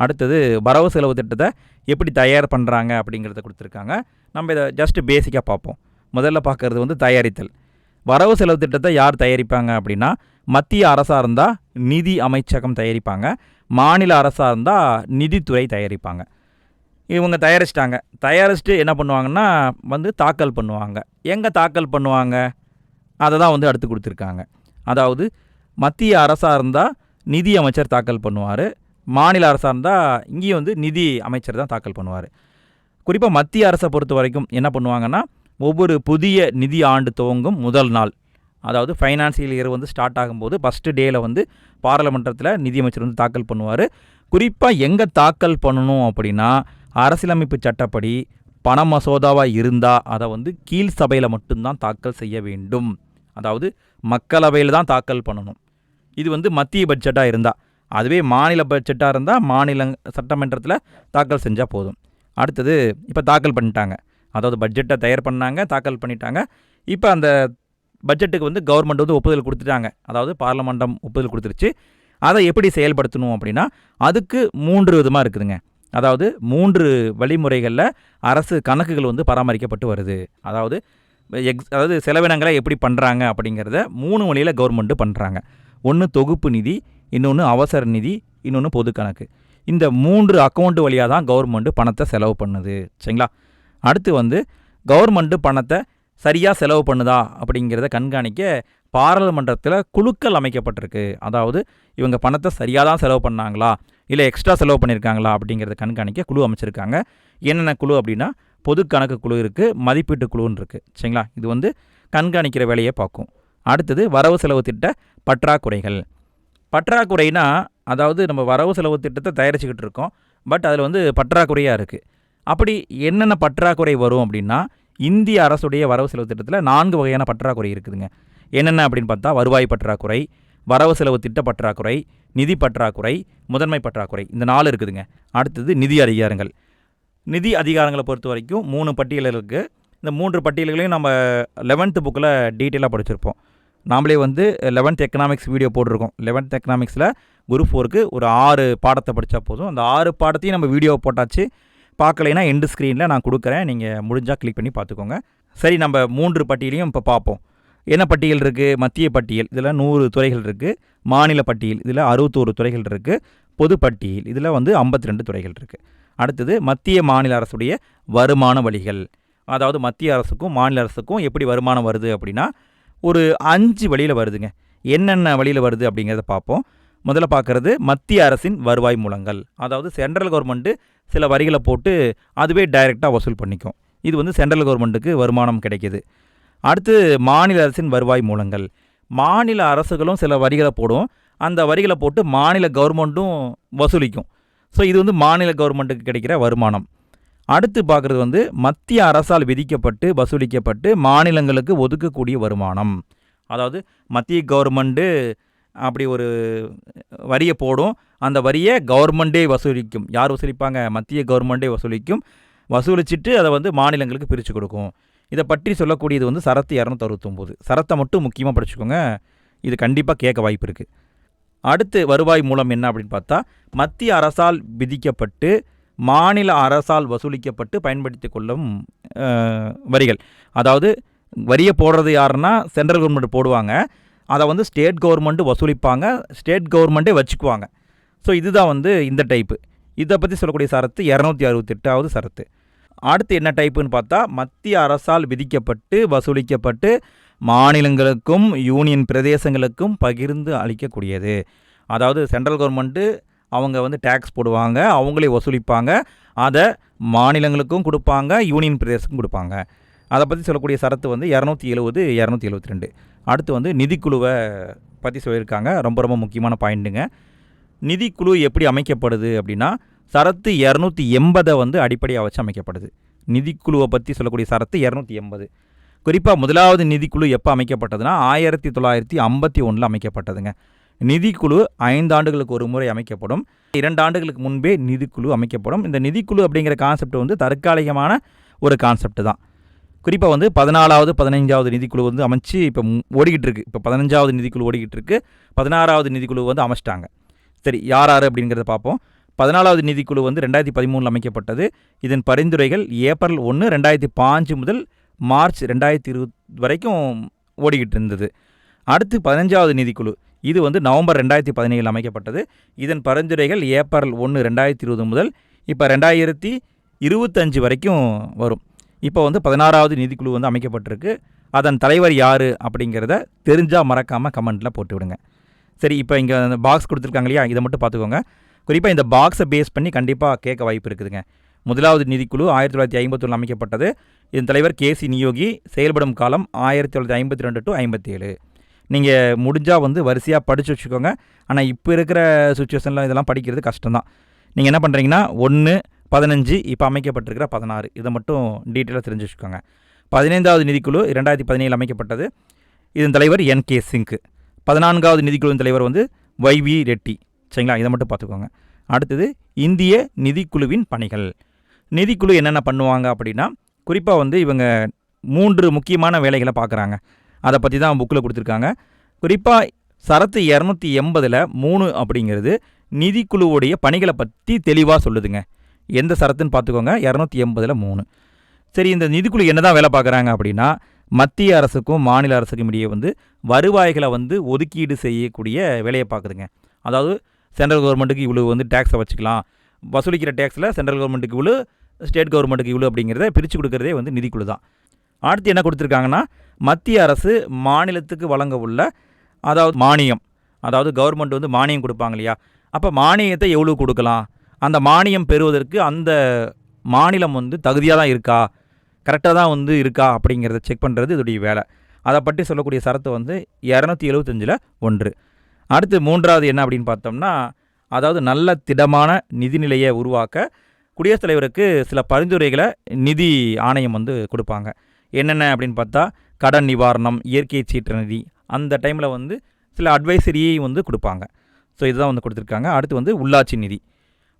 அடுத்தது வரவு செலவு திட்டத்தை எப்படி தயார் பண்ணுறாங்க அப்படிங்கிறத கொடுத்துருக்காங்க. நம்ம இதை ஜஸ்ட்டு பேசிக்காக பார்ப்போம். முதல்ல பார்க்குறது வந்து தயாரித்தல். வரவு செலவு திட்டத்தை யார் தயாரிப்பாங்க அப்படின்னா மத்திய அரசாக இருந்தால் நிதி அமைச்சகம் தயாரிப்பாங்க, மாநில அரசாக இருந்தால் நிதித்துறை தயாரிப்பாங்க. இவங்க தயாரிச்சுட்டு என்ன பண்ணுவாங்கன்னா வந்து தாக்கல் பண்ணுவாங்க. எங்கே தாக்கல் பண்ணுவாங்க அதை தான் வந்து அடுத்து கொடுத்துருக்காங்க. அதாவது மத்திய அரசாக இருந்தால் நிதி அமைச்சர் தாக்கல் பண்ணுவார், மாநில அரசாக இருந்தால் இங்கேயும் வந்து நிதி அமைச்சர் தான் தாக்கல் பண்ணுவார். குறிப்பாக மத்திய அரசை பொறுத்த வரைக்கும் என்ன பண்ணுவாங்கன்னா ஒவ்வொரு புதிய நிதி ஆண்டு துவங்கும் முதல் நாள், அதாவது ஃபைனான்சியல் இயர் வந்து ஸ்டார்ட் ஆகும்போது ஃபஸ்ட்டு டேயில் வந்து பாராளுமன்றத்தில் நிதியமைச்சர் வந்து தாக்கல் பண்ணுவார். குறிப்பாக எங்கே தாக்கல் பண்ணணும் அப்படின்னா அரசியலமைப்பு சட்டப்படி பண மசோதாவாக இருந்தால் அதை வந்து கீழ் சபையில் மட்டும்தான் தாக்கல் செய்ய வேண்டும். அதாவது மக்களவையில் தான் தாக்கல் பண்ணணும். இது வந்து மத்திய பட்ஜெட்டாக இருந்தால். அதுவே மாநில பட்ஜெட்டாக இருந்தால் மாநில சட்டமன்றத்தில் தாக்கல் செஞ்சால் போதும். அடுத்தது இப்போ தாக்கல் பண்ணிட்டாங்க, அதாவது பட்ஜெட்டை தயார் பண்ணாங்க, தாக்கல் பண்ணிட்டாங்க. இப்போ அந்த பட்ஜெட்டுக்கு வந்து கவர்மெண்ட் வந்து ஒப்புதல் கொடுத்துட்டாங்க, அதாவது பார்லமெண்டம் ஒப்புதல் கொடுத்துருச்சு. அதை எப்படி செயல்படுத்தணும் அப்படின்னா அதுக்கு 3 விதமாக இருக்குதுங்க. அதாவது 3 வழிமுறைகளில் அரசு கணக்குகள் வந்து பராமரிக்கப்பட்டு வருது. அதாவது செலவினங்களை எப்படி பண்ணுறாங்க அப்படிங்கிறத 3 வழியில் கவர்மெண்ட்டு பண்ணுறாங்க. ஒன்று தொகுப்பு நிதி, இன்னொன்று அவசர நிதி, இன்னொன்று பொது கணக்கு. இந்த 3 அக்கௌண்ட் வழியாக தான் கவர்மெண்ட்டு பணத்தை செலவு பண்ணுது. சரிங்களா? அடுத்து வந்து கவர்மெண்ட்டு பணத்தை சரியாக செலவு பண்ணுதா அப்படிங்கிறத கண்காணிக்க பாராளுமன்றத்தில் குழுக்கள் அமைக்கப்பட்டிருக்கு. அதாவது இவங்க பணத்தை சரியாக தான் செலவு பண்ணாங்களா, இல்லை எக்ஸ்ட்ரா செலவு பண்ணியிருக்காங்களா அப்படிங்கிறத கண்காணிக்க குழு அமைச்சிருக்காங்க. என்னென்ன குழு அப்படின்னா, பொது கணக்கு குழு இருக்குது, மதிப்பீட்டு குழுன்னு இருக்குது. சரிங்களா? இது வந்து கண்காணிக்கிற வேலையை பார்க்கும். அடுத்தது வரவு செலவு திட்ட பற்றாக்குறைகள். பற்றாக்குறைனா அதாவது நம்ம வரவு செலவு திட்டத்தை தயாரிச்சுக்கிட்டு இருக்கோம், பட் அதில் வந்து பற்றாக்குறையாக இருக்குது. அப்படி என்னென்ன பற்றாக்குறை வரும் அப்படின்னா, இந்திய அரசுடைய வரவு செலவு திட்டத்தில் 4 வகையான பற்றாக்குறை இருக்குதுங்க. என்னென்ன அப்படின்னு பார்த்தா, வருவாய் பற்றாக்குறை, வரவு செலவு திட்ட பற்றாக்குறை, நிதி பற்றாக்குறை, முதன்மை பற்றாக்குறை, இந்த 4 இருக்குதுங்க. அடுத்தது நிதி அதிகாரங்கள். நிதி அதிகாரங்களை பொறுத்த வரைக்கும் 3 பட்டியல் இருக்குது. இந்த 3 பட்டியல்களையும் நம்ம 11th புக்கில் டீட்டெயிலாக படிச்சிருப்போம். நாமளே வந்து 11th எக்கனாமிக்ஸ் வீடியோ போட்டிருக்கோம். 11th எக்கனாமிக்ஸில் குரூப் 4க்கு ஒரு 6 பாடத்தை படித்தா போதும். அந்த 6 பாடத்தையும் நம்ம வீடியோவை போட்டாச்சு. பார்க்கலைன்னா எண்டு ஸ்க்ரீனில் நான் கொடுக்குறேன், நீங்கள் முடிஞ்சால் கிளிக் பண்ணி பார்த்துக்கோங்க. சரி, நம்ம 3 பட்டியலையும் இப்போ பார்ப்போம். என்ன பட்டியல் இருக்குது? மத்திய பட்டியல், இதில் 100 துறைகள் இருக்குது. மாநில பட்டியல், இதில் 61 துறைகள் இருக்குது. பொது பட்டியல், இதில் வந்து 52 துறைகள் இருக்குது. அடுத்தது மத்திய மாநில அரசுடைய வருமான வழிகள். அதாவது மத்திய அரசுக்கும் மாநில அரசுக்கும் எப்படி வருமானம் வருது அப்படின்னா, ஒரு 5 வழியில் வருதுங்க. என்னென்ன வழியில் வருது அப்படிங்கிறத பார்ப்போம். முதல்ல பார்க்குறது மத்திய அரசின் வருவாய் மூலங்கள். அதாவது சென்ட்ரல் கவர்மெண்ட்டு சில வரிகளை போட்டு அதுவே டைரெக்டாக வசூல் பண்ணிக்கும். இது வந்து சென்ட்ரல் கவர்மெண்ட்டுக்கு வருமானம் கிடைக்கிது. அடுத்து மாநில அரசின் வருவாய் மூலங்கள். மாநில அரசுகளும் சில வரிகளை போடும், அந்த வரிகளை போட்டு மாநில கவர்மெண்ட்டும் வசூலிக்கும். ஸோ இது வந்து மாநில கவர்மெண்ட்டுக்கு கிடைக்கிற வருமானம். அடுத்து பார்க்குறது வந்து மத்திய அரசால் விதிக்கப்பட்டு வசூலிக்கப்பட்டு மாநிலங்களுக்கு ஒதுக்கக்கூடிய வருமானம். அதாவது மத்திய கவர்மெண்ட்டு அப்படி ஒரு வரியை போடும், அந்த வரியை கவர்மெண்ட்டே வசூலிக்கும். யார் வசூலிப்பாங்க? மத்திய கவர்மெண்ட்டே வசூலிக்கும். வசூலிச்சுட்டு அதை வந்து மாநிலங்களுக்கு பிரித்து கொடுக்கும். இதை பற்றி சொல்லக்கூடியது வந்து சரத்து 269. சரத்தை மட்டும் முக்கியமாக படிச்சுக்கோங்க, இது கண்டிப்பாக கேட்க வாய்ப்பு இருக்குது. அடுத்து வருவாய் மூலம் என்ன அப்படின்னு பார்த்தா, மத்திய அரசால் விதிக்கப்பட்டு மாநில அரசால் வசூலிக்கப்பட்டு பயன்படுத்தி கொள்ளும் வரிகள். அதாவது வரியை போடுறது யாருன்னா சென்ட்ரல் கவர்மெண்ட் போடுவாங்க, அதை வந்து ஸ்டேட் கவர்மெண்ட்டு வசூலிப்பாங்க, ஸ்டேட் கவர்மெண்ட்டே வச்சுக்குவாங்க. ஸோ இதுதான் வந்து இந்த டைப்பு. இதை பற்றி சொல்லக்கூடிய சரத்து 268வது சரத்து. அடுத்து என்ன டைப்புன்னு பார்த்தா, மத்திய அரசால் விதிக்கப்பட்டு வசூலிக்கப்பட்டு மாநிலங்களுக்கும் யூனியன் பிரதேசங்களுக்கும் பகிர்ந்து அளிக்கக்கூடியது. அதாவது சென்ட்ரல் கவர்மெண்ட்டு அவங்க வந்து டேக்ஸ் போடுவாங்க, அவங்களே வசூலிப்பாங்க, அதை மாநிலங்களுக்கும் கொடுப்பாங்க, யூனியன் பிரதேசத்துக்கும் கொடுப்பாங்க. அதை பற்றி சொல்லக்கூடிய சரத்து வந்து 270, 272. அடுத்து வந்து நிதிக்குழுவை பற்றி சொல்லியிருக்காங்க. ரொம்ப ரொம்ப முக்கியமான பாயிண்ட்டுங்க. நிதிக்குழு எப்படி அமைக்கப்படுது அப்படின்னா, சரத்து 280 வந்து அடிப்படையாக வச்சு அமைக்கப்படுது. நிதிக்குழுவை பற்றி சொல்லக்கூடிய சரத்து 280. குறிப்பாக முதலாவது நிதிக்குழு எப்போ அமைக்கப்பட்டதுன்னா 1951 அமைக்கப்பட்டதுங்க. நிதிக்குழு 5 ஆண்டுகளுக்கு ஒரு முறை அமைக்கப்படும். 2 ஆண்டுகளுக்கு முன்பே நிதிக்குழு அமைக்கப்படும். இந்த நிதிக்குழு அப்படிங்கிற கான்செப்ட் வந்து தற்காலிகமான ஒரு கான்செப்ட் தான். குறிப்பாக வந்து 14வது 15வது நிதிக்குழு வந்து அமைச்சு இப்போ ஓடிக்கிட்டு இருக்குது. இப்போ 15வது நிதிக்குழு ஓடிக்கிட்டு இருக்குது. 16வது நிதிக்குழு வந்து அமைச்சிட்டாங்க. சரி, யார் அப்படிங்கிறத பார்ப்போம். 14வது நிதிக்குழு வந்து 2013 அமைக்கப்பட்டது. இதன் பரிந்துரைகள் ஏப்ரல் 1, 2005 முதல் மார்ச் 2020 வரைக்கும் ஓடிக்கிட்டு இருந்தது. அடுத்து 15வது நிதிக்குழு, இது வந்து நவம்பர் 2017 அமைக்கப்பட்டது. இதன் பரிந்துரைகள் ஏப்ரல் 1, 2020 முதல் இப்போ 2025 வரைக்கும் வரும். இப்போ வந்து 16வது நிதிக்குழு வந்து அமைக்கப்பட்டிருக்கு. அதன் தலைவர் யார் அப்படிங்கிறத தெரிஞ்சால் மறக்காமல் கமெண்ட்டில் போட்டு விடுங்க. சரி, இப்போ இங்கே அந்த பாக்ஸ் கொடுத்துருக்காங்க இல்லையா, இதை மட்டும் பார்த்துக்கோங்க. குறிப்பாக இந்த பாக்ஸை பேஸ் பண்ணி கண்டிப்பாக கேட்க வாய்ப்பு இருக்குதுங்க. முதலாவது நிதிக்குழு 1951 அமைக்கப்பட்டது. இதன் தலைவர் கேசி நியோகி. செயல்படும் காலம் 1952 to 57. நீங்கள் முடிஞ்சால் வந்து வரிசையாக படித்து வச்சுக்கோங்க. ஆனால் இப்போ இருக்கிற சுச்சுவேஷனில் இதெல்லாம் படிக்கிறது கஷ்டம்தான். நீங்கள் என்ன பண்ணுறீங்கன்னா 1, 15, இப்போ அமைக்கப்பட்டிருக்கிற 16, இதை மட்டும் டீட்டெயிலாக தெரிஞ்சு வச்சுக்கோங்க. 15வது நிதிக்குழு 2017 அமைக்கப்பட்டது. இதன் தலைவர் NK சிங்க். 14வது நிதிக்குழுவின் தலைவர் வந்து YV ரெட்டி. சரிங்களா, இதை மட்டும் பார்த்துக்கோங்க. அடுத்தது இந்திய நிதிக்குழுவின் பணிகள். நிதிக்குழு என்னென்ன பண்ணுவாங்க அப்படின்னா, குறிப்பாக வந்து இவங்க 3 முக்கியமான வேலைகளை பார்க்குறாங்க. அதை பற்றி தான் புக்கில் கொடுத்துருக்காங்க. குறிப்பாக சரத்து 280 3 அப்படிங்கிறது நிதிக்குழுவுடைய பணிகளை பற்றி தெளிவாக சொல்லுதுங்க. எந்த சரத்துன்னு பார்த்துக்கோங்க, 280 3. சரி, இந்த நிதிக்குழு என்ன தான் வேலை பார்க்குறாங்க அப்படின்னா, மத்திய அரசுக்கும் மாநில அரசுக்கும் இடையே வந்து வருவாய்களை வந்து ஒதுக்கீடு செய்யக்கூடிய வேலையை பார்க்குதுங்க. அதாவது சென்ட்ரல் கவர்மெண்ட்டுக்கு இவ்வளோ வந்து டேக்ஸை வச்சுக்கலாம், வசூலிக்கிற டேக்ஸில் சென்ட்ரல் கவர்மெண்ட்டுக்கு இவ்வளோ, ஸ்டேட் கவர்மெண்ட்டுக்கு இவ்வளோ அப்படிங்கிறத பிரித்து கொடுக்குறதே வந்து நிதிக்குழு தான். அடுத்து என்ன கொடுத்துருக்காங்கன்னா, மத்திய அரசு மாநிலத்துக்கு வழங்க உள்ள அதாவது மானியம், அதாவது கவர்மெண்ட் வந்து மானியம் கொடுப்பாங்க இல்லையா, அப்போ மானியத்தை எவ்வளோ கொடுக்கலாம், அந்த மானியம் பெறுவதற்கு அந்த மாநிலம் வந்து தகுதியாக தான் இருக்கா, கரெக்டாக தான் வந்து இருக்கா அப்படிங்கிறத செக் பண்ணுறது இதோடைய வேலை. அதை பற்றி சொல்லக்கூடிய சரத்து வந்து 275 1. அடுத்து மூன்றாவது என்ன அப்படின்னு பார்த்தோம்னா, அதாவது நல்ல திடமான நிதிநிலையை உருவாக்க குடியரசுத் தலைவருக்கு சில பரிந்துரைகளை நிதி ஆணையம் வந்து கொடுப்பாங்க. என்னென்ன அப்படின்னு பார்த்தா, கடன் நிவாரணம், இயற்கை சீற்ற நிதி, அந்த டைமில் வந்து சில அட்வைசரியை வந்து கொடுப்பாங்க. ஸோ இதுதான் வந்து கொடுத்துருக்காங்க. அடுத்து வந்து உள்ளாட்சி நிதி.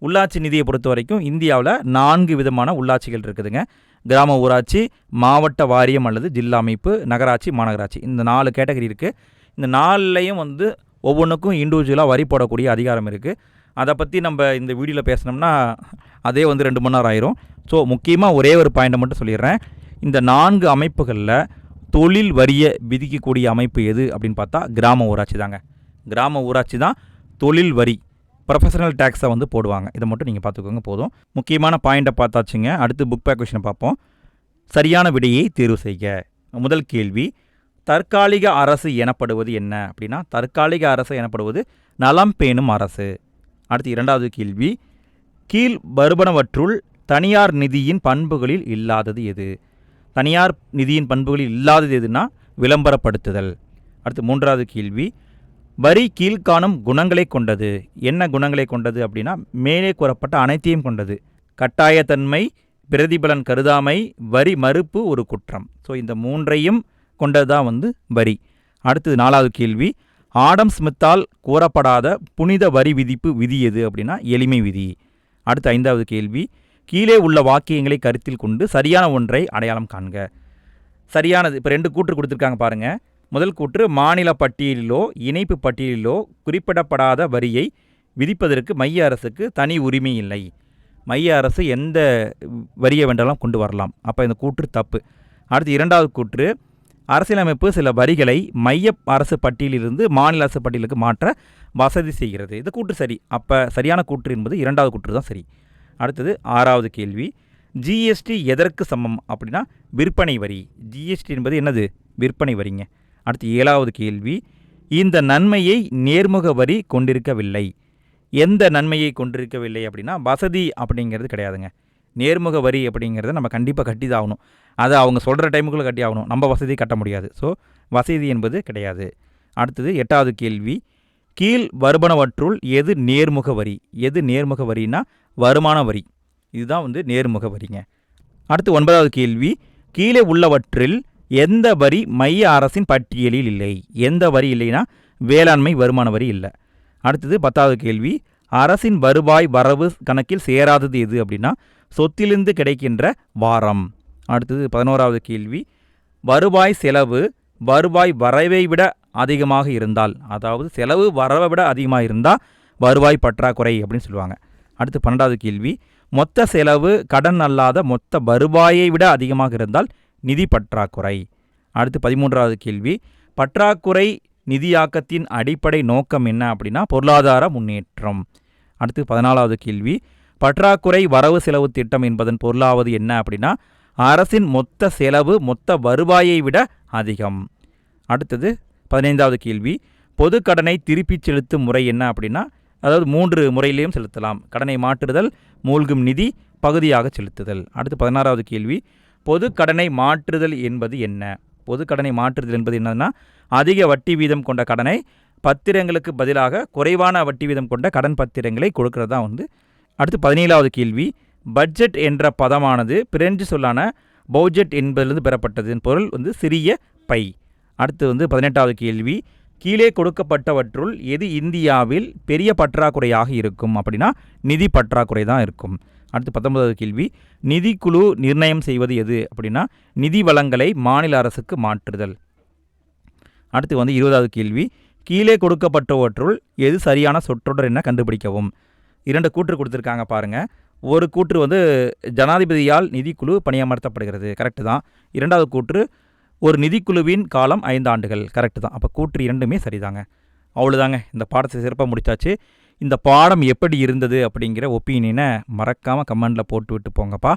உள்ளாட்சி நிதியை பொறுத்த வரைக்கும் இந்தியாவில் 4 விதமான உள்ளாட்சிகள் இருக்குதுங்க. கிராம ஊராட்சி, மாவட்ட வாரியம் அல்லது ஜில்லா அமைப்பு, நகராட்சி, மாநகராட்சி, இந்த 4 கேட்டகரி இருக்குது. இந்த 4லையும் வந்து ஒவ்வொன்றுக்கும் இண்டிவிஜுவலாக வரி போடக்கூடிய அதிகாரம் இருக்குது. அதை பற்றி நம்ம இந்த வீடியோவில் பேசினோம்னா அதே வந்து 2 மணி நேரம் ஆயிரும். ஸோ முக்கியமாக ஒரே ஒரு பாயிண்ட்டை மட்டும் சொல்லிடுறேன். இந்த 4 அமைப்புகளில் தொழில் வரியை விதிக்கக்கூடிய அமைப்பு எது அப்படின்னு பார்த்தா கிராம ஊராட்சி தாங்க. கிராம ஊராட்சி தான் தொழில் வரி, ப்ரொஃபஷனல் டேக்ஸை வந்து போடுவாங்க. இதை மட்டும் நீங்கள் பார்த்துக்கோங்க போதும். முக்கியமான பாயிண்ட்டை பார்த்தாச்சுங்க. அடுத்து புக் பேக் கொஷினை பார்ப்போம். சரியான விடையை தேர்வு செய்க. முதல் கேள்வி, தற்காலிக அரசு எனப்படுவது என்ன அப்படின்னா, தற்காலிக அரசு எனப்படுவது நலம் பேணும் அரசு. அடுத்து இரண்டாவது கேள்வி, கீழ் வருவனவற்றுள் தனியார் நிதியின் பண்புகளில் இல்லாதது எது? தனியார் நிதியின் பண்புகளில் இல்லாதது எதுனா விளம்பரப்படுத்துதல். அடுத்து மூன்றாவது கேள்வி, வரி கீழ்காணும் குணங்களை கொண்டது. என்ன குணங்களை கொண்டது அப்படின்னா, மேலே கூறப்பட்ட அனைத்தையும் கொண்டது. கட்டாயத்தன்மை, பிரதிபலன் கருதாமை, வரி மறுப்பு ஒரு குற்றம். ஸோ இந்த 3ஐயும் கொண்டது தான் வந்து வரி. அடுத்தது நாலாவது கேள்வி, ஆடம் ஸ்மித்தால் கூறப்படாத புனித வரி விதிப்பு விதி எது அப்படின்னா எளிமை விதி. அடுத்து ஐந்தாவது கேள்வி, கீழே உள்ள வாக்கியங்களை கருத்தில் கொண்டு சரியான ஒன்றை அடையாளம் காண்க. சரியானது இப்போ 2 கூற்று கொடுத்துருக்காங்க பாருங்கள். முதல் கூற்று, மாநில பட்டியலிலோ இணைப்பு பட்டியலிலோ குறிப்பிடப்படாத வரியை விதிப்பதற்கு மைய அரசுக்கு தனி உரிமை இல்லை. மைய அரசு எந்த வரியை வேண்டாலும் கொண்டு வரலாம். அப்போ இந்த கூற்று தப்பு. அடுத்து இரண்டாவது கூற்று, அரசியலமைப்பு சில வரிகளை மைய அரசு பட்டியலிலிருந்து மாநில அரசு பட்டியலுக்கு மாற்ற வசதி செய்கிறது. இந்த கூற்று சரி. அப்போ சரியான கூற்று என்பது இரண்டாவது கூற்று தான் சரி. அடுத்தது ஆறாவது கேள்வி, ஜிஎஸ்டி எதற்கு சமம் அப்படின்னா விற்பனை வரி. ஜிஎஸ்டி என்பது என்னது? விற்பனை வரிங்க. அடுத்து ஏழாவது கேள்வி, இந்த நன்மையை நேர்முக வரி கொண்டிருக்கவில்லை. எந்த நன்மையை கொண்டிருக்கவில்லை அப்படின்னா வசதி அப்படிங்கிறது கிடையாதுங்க. நேர்முக வரி அப்படிங்கிறத நம்ம கண்டிப்பாக கட்டி தான் ஆகணும். அதை அவங்க சொல்கிற டைமுக்குள்ளே கட்டி ஆகணும். நம்ம வசதி கட்ட முடியாது. ஸோ வசதி என்பது கிடையாது. அடுத்தது எட்டாவது கேள்வி, கீழ் வருவனவற்றுள் எது நேர்முக வரி? எது நேர்முக வரின்னா வருமான வரி. இதுதான் வந்து நேர்முக வரிங்க. அடுத்து 9வது கேள்வி, கீழே உள்ளவற்றில் எந்த வரி மைய அரசின் பட்டியலில் இல்லை? எந்த வரி இல்லைன்னா வேளாண்மை வருமான வரி இல்லை. அடுத்தது 10வது கேள்வி, அரசின் வருவாய் வரவு கணக்கில் சேராதது எது அப்படின்னா சொத்திலிருந்து கிடைக்கின்ற வாரம். அடுத்தது 11வது கேள்வி, வருவாய் செலவு வருவாய் வரவை விட அதிகமாக இருந்தால், அதாவது செலவு வரவை விட அதிகமாக இருந்தால் வருவாய் பற்றாக்குறை அப்படின்னு சொல்லுவாங்க. அடுத்து 12வது கேள்வி, மொத்த செலவு கடன் அல்லாத மொத்த வருவாயை விட அதிகமாக இருந்தால் நிதி பற்றாக்குறை. அடுத்து 13வது கேள்வி, பற்றாக்குறை நிதியாக்கத்தின் அடிப்படை நோக்கம் என்ன அப்படின்னா பொருளாதார முன்னேற்றம். அடுத்து 14வது கேள்வி, பற்றாக்குறை வரவு செலவு திட்டம் என்பதன் பொருளாவது என்ன அப்படின்னா அரசின் மொத்த செலவு மொத்த வருவாயை விட அதிகம். அடுத்தது 15வது கேள்வி, பொது கடனை திருப்பிச் செலுத்தும் முறை என்ன அப்படின்னா, அதாவது 3 முறையிலையும் செலுத்தலாம். கடனை மாற்றுதல், மூழ்கும் நிதி, பகுதியாக செலுத்துதல். அடுத்து 16வது கேள்வி, பொது கடனை மாற்றுதல் என்பது என்ன? பொது கடனை மாற்றுதல் என்பது என்னன்னா அதிக வட்டி வீதம் கொண்ட கடனை பத்திரங்களுக்கு பதிலாக குறைவான வட்டி வீதம் கொண்ட கடன் பத்திரங்களை கொடுக்கறது தான் வந்து. அடுத்து 17வது கேள்வி, பட்ஜெட் என்ற பதமானது பிரெஞ்சு சொல்லான பௌஜெட் என்பதிலிருந்து பெறப்பட்டது. பொருள் வந்து சிறிய பை. அடுத்து வந்து 18வது கேள்வி, கீழே கொடுக்கப்பட்டவற்றுள் எது இந்தியாவில் பெரிய பற்றாக்குறையாக இருக்கும் அப்படின்னா நிதி பற்றாக்குறை தான் இருக்கும். அடுத்து 19வது கேள்வி, நிதிக்குழு நிர்ணயம் செய்வது எது அப்படின்னா நிதி வளங்களை மாநில அரசுக்கு மாற்றுதல். அடுத்து வந்து 20வது கேள்வி, கீழே கொடுக்கப்பட்டவற்றுள் எது சரியான சொற்றொடர் என்ன கண்டுபிடிக்கவும். 2 கூற்று கொடுத்துருக்காங்க பாருங்கள். ஒரு கூற்று வந்து ஜனாதிபதியால் நிதிக்குழு பணியமர்த்தப்படுகிறது, கரெக்டு தான். 2வது கூற்று ஒரு நிதிக்குழுவின் காலம் 5 ஆண்டுகள், கரெக்டு தான். அப்போ கூற்று 2மே சரிதாங்க. அவ்வளோதாங்க, இந்த பாடத்தை சிறப்பாக முடித்தாச்சு. இந்த பாடம் எப்படி இருந்தது அப்படிங்கிற ஒப்பீனியனை மறக்காமல் கமெண்டில் போட்டு விட்டு போங்கப்பா.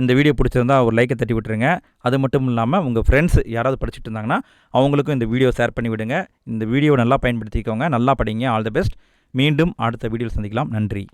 இந்த வீடியோ பிடிச்சிருந்தா ஒரு லைக்கை தட்டி விட்டுருங்க. அது மட்டும் இல்லாமல் உங்கள் ஃப்ரெண்ட்ஸ் யாராவது படிச்சுட்டு இருந்தாங்கன்னா அவங்களுக்கும் இந்த வீடியோ ஷேர் பண்ணி விடுங்க. இந்த வீடியோவை நல்லா பயன்படுத்திக்கோங்க. நல்லா படிங்க. All the best. மீண்டும் அடுத்த வீடியோவில் சந்திக்கலாம். நன்றி.